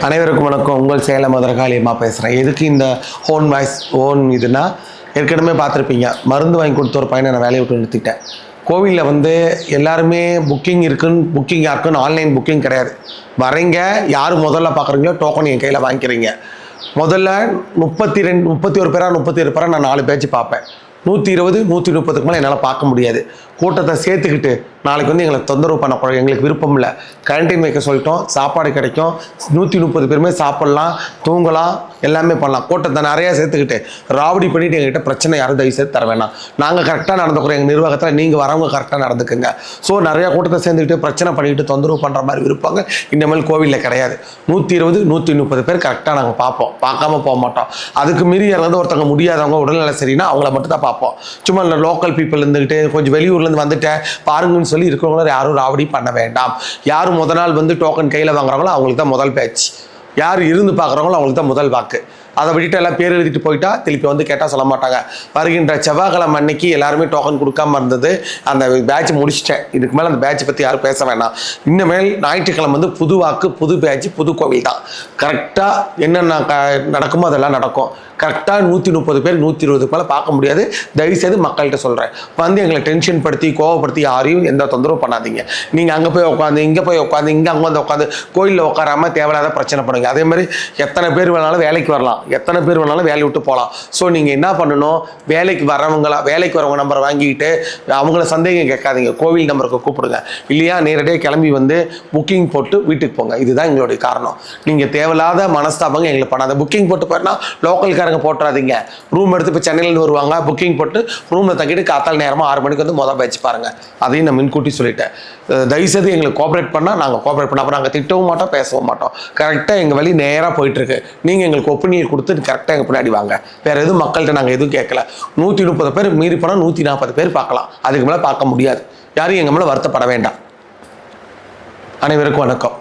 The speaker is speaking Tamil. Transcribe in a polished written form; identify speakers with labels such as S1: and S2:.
S1: அனைவருக்கும் வணக்கம். உங்கள் சேலம் மதுரகாளியம்மா பேசுகிறேன். எதுக்கு இந்த ஓன் வாய்ஸ் இதுனா, ஏற்கனவே பார்த்துருப்பீங்க, மருந்து வாங்கி கொடுத்த ஒரு பையனை நான் வேலையை விட்டு நிறுத்திட்டேன். கோவிலில் எல்லாருமே புக்கிங் யாருக்குன்னு ஆன்லைன் புக்கிங் கிடையாது. வரீங்க, யார் முதல்ல பார்க்குறீங்களோ டோக்கன் என் கையில் வாங்கிக்கிறீங்க. முதல்ல 31 பேரா நான் 4 பேச்சு பார்ப்பேன். 120 130க்கு மேலே என்னால் பார்க்க முடியாது. கூட்டத்தை சேர்த்துக்கிட்டு நாளைக்கு எங்களை தொந்தரவு பண்ணக்கூடாது. எங்களுக்கு விருப்பம் இல்லை. கேன்டீன் வைக்க சொல்லிட்டோம், சாப்பாடு கிடைக்கும், 130 பேருமே சாப்பிட்லாம், தூங்கலாம், எல்லாமே பண்ணலாம். கூட்டத்தை நிறையா சேர்த்துக்கிட்டு ராவடி பண்ணிவிட்டு எங்கள்கிட்ட பிரச்சனை யாரும் தயவு செய்து தர வேணாம். நாங்கள் கரெக்டாக நடந்துக்கிறோம். எங்கள் நிர்வாகத்தில் நீங்கள் வரவங்க கரெக்டாக நடந்துக்குங்க. ஸோ நிறையா கூட்டத்தை சேர்ந்துக்கிட்டு பிரச்சனை பண்ணிக்கிட்டு தொந்தரவு பண்ணுற மாதிரி விருப்பாங்க இனிமேல் கோவிலில் கிடையாது. 120 130 பேர் கரெக்டாக நாங்கள் பார்ப்போம், பார்க்காம போக மாட்டோம். அதுக்கு மீறி யாராவது ஒருத்தவங்க முடியாதவங்க உடல்நிலை சரின்னா அவங்கள மட்டும் தான் பார்ப்போம். சும்மா லோக்கல் பீப்புள் இருந்துக்கிட்டு கொஞ்சம் வெளியூர்லேருந்து வந்துட்டேன் பாருங்கன்னு சொல்லி இருக்கிறவங்கள யாரும் ராவடி பண்ண வேண்டாம். யார் முதல் நாள் டோக்கன் கையில் வாங்குறாங்களோ அவங்களுக்கு தான் முதல் பேச்சு. யார் இருந்து பார்க்குறவங்களோ அவங்களுக்கு தான் முதல் வாக்கு. அதை விட்டுட்டு எல்லாம் பேர் எழுதிட்டு போயிட்டா திருப்பி கேட்டால் சொல்ல மாட்டாங்க. வருகின்ற செவ்வாய்க்கிழமை அன்னைக்கு எல்லாருமே டோக்கன் கொடுக்காம இருந்தது. அந்த பேட்ச் முடிச்சிட்டேன். இதுக்கு மேலே அந்த பேட்சை பற்றி யாரும் பேச வேண்டாம். இன்னமேல் ஞாயிற்றுக்கிழமை புது வாக்கு, புது பேட்ச், புது கோவில் தான். கரெக்டாக என்னென்ன நடக்குமோ அதெல்லாம் நடக்கும். கரெக்டாக 130 பேர் 120 மேலே பார்க்க முடியாது. தயவுசெய்து மக்கள்கிட்ட சொல்கிறேன், எங்களை டென்ஷன் படுத்தி கோவப்படுத்தி யாரையும் எந்த தொந்தரவும் பண்ணாதீங்க. நீங்கள் அங்கே போய் உட்காந்து, இங்கே போய் உட்காந்து, இங்கே அங்கே வந்து உட்காந்து கோயிலில் உட்காராமல் தேவையில்லாத பிரச்சனை பண்ணுங்க. அதே மாதிரி எத்தனை பேர் வேணாலும் வேலைக்கு வரலாம், எத்தனை பேர் வேணாலும் வேலையை விட்டு போகலாம். ஸோ நீங்கள் என்ன பண்ணணும், வேலைக்கு வரவங்க நம்பரை வாங்கிக்கிட்டு அவங்கள சந்தேகம் கேட்காதீங்க. கோவில் நம்பருக்கு கூப்பிடுங்க. இல்லையா நேரடியாக கிளம்பி புக்கிங் போட்டு வீட்டுக்கு போங்க. இதுதான் எங்களுடைய காரணம். நீங்கள் தேவையில்லாத மனஸ்தாபங்க எங்களுக்கு பண்ணாத. புக்கிங் போட்டு போயினா லோக்கல்காரங்க போட்டுறாதீங்க. ரூம் எடுத்து இப்போ சென்னையிலேருந்து வருவாங்க, புக்கிங் போட்டு ரூமில் தங்கிட்டு காத்தால் நேரமாக 6 மணிக்கு மொதல் பேச்சு பாருங்கள். அதையும் நான் முன்கூட்டி சொல்லிட்டேன். தயவுசெய்து எங்களுக்கு கோஆப்ரேட் பண்ணால் நாங்கள் கோஆப்ரேட் பண்ண, அப்புறம் நாங்கள் திட்டவும் மாட்டோம், பேசவும் மாட்டோம். கரெக்டாக எங்கள் வழி நேராக போயிட்டுருக்கு. நீங்கள் எங்களுக்கு ஒப்பீனியன் கொடுத்து கரெக்டாக எங்கள் பின்னாடி வாங்க. வேறு எதுவும் மக்கள்கிட்ட நாங்கள் எதுவும் கேட்கல. 130 பேர் மீறி போனால் 140 பேர் பார்க்கலாம். அதுக்கு மேலே பார்க்க முடியாது. யாரும் எங்கள் மேலே வருத்தப்பட வேண்டாம். அனைவருக்கும் வணக்கம்.